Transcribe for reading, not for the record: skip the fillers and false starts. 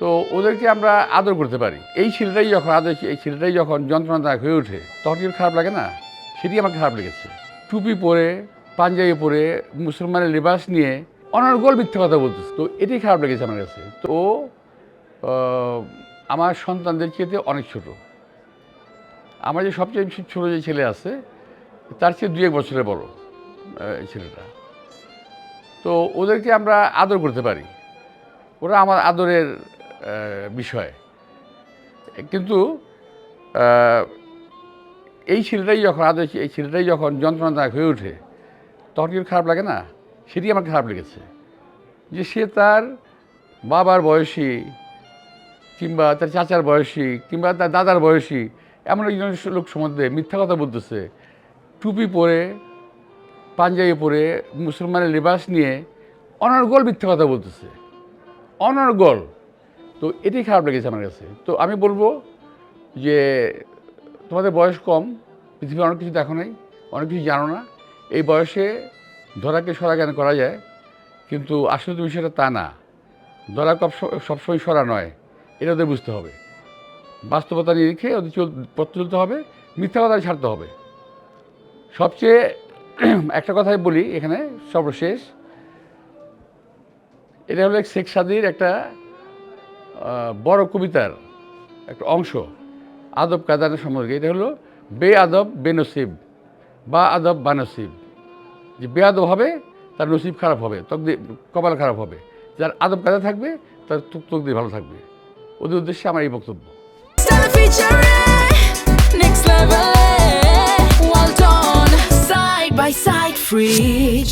তো ওদেরকে আমরা আদর করতে পারি। এই ছেলেটাই যখন যন্ত্রণাদায়ক হয়ে ওঠে তখন কি খারাপ লাগে না? সেটি আমার খারাপ লেগেছে। টুপি পরে, পাঞ্জাবি পরে, মুসলমানের লিবাস নিয়ে অনর্গল মিথ্যা কথা বলতেছে, তো এটাই খারাপ লেগেছে আমার কাছে। তো ও আমার সন্তানদের চেয়ে অনেক ছোট। আমার যে সবচেয়ে ছোট যে ছেলে আছে তার চেয়ে 2-1 বছরের বড় ছেলেটা। তো ওদেরকে আমরা আদর করতে পারি, ওরা আমার আদরের বিষয়। কিন্তু এই ছেলেটাই যখন যন্ত্রণাদায়ক হয়ে ওঠে তখন কি খারাপ লাগে না? সেটি আমার খারাপ লেগেছে যে সে তার বাবার বয়সী কিংবা তার চাচার বয়সী কিংবা তার দাদার বয়সী এমন একজন লোক সম্বন্ধে মিথ্যা কথা বলতেছে, টুপি পরে, পাঞ্জাবি পরে, মুসলমানের লিবাস নিয়ে অনর্গল মিথ্যা কথা বলতেছে, অনর্গল। তো এটাই খারাপ লেগেছে আমার কাছে। তো আমি বলবো যে তোমাদের বয়স কম, পৃথিবীর অনেক কিছু দেখো নাই, অনেক কিছু জানো না। এই বয়সে ধরাকে সরা জ্ঞান করা যায়, কিন্তু আসলে তো বিষয়টা তা না। ধরা সবসময় সরা নয়, এটা ওদের বুঝতে হবে। বাস্তবতা নিয়ে ওদের পথ চলতে হবে, মিথ্যা কথা ছাড়তে হবে। সবচেয়ে একটা কথাই বলি এখানে সর্বশেষ, এটা হলো শেখ সাদির একটা বড় কবিতার একটা অংশ, আদব কায়দার সম্পর্কে। এটা হলো বেআদব বেনসিব বা আদব বানসিব। যে বেআদব হবে তার নসিব খারাপ হবে, কপাল খারাপ হবে। যার আদব কায়দা থাকবে তার তকদির ভালো থাকবে। ওদের উদ্দেশ্যে আমার এই বক্তব্য। Next level, well done, side by side, Fridge.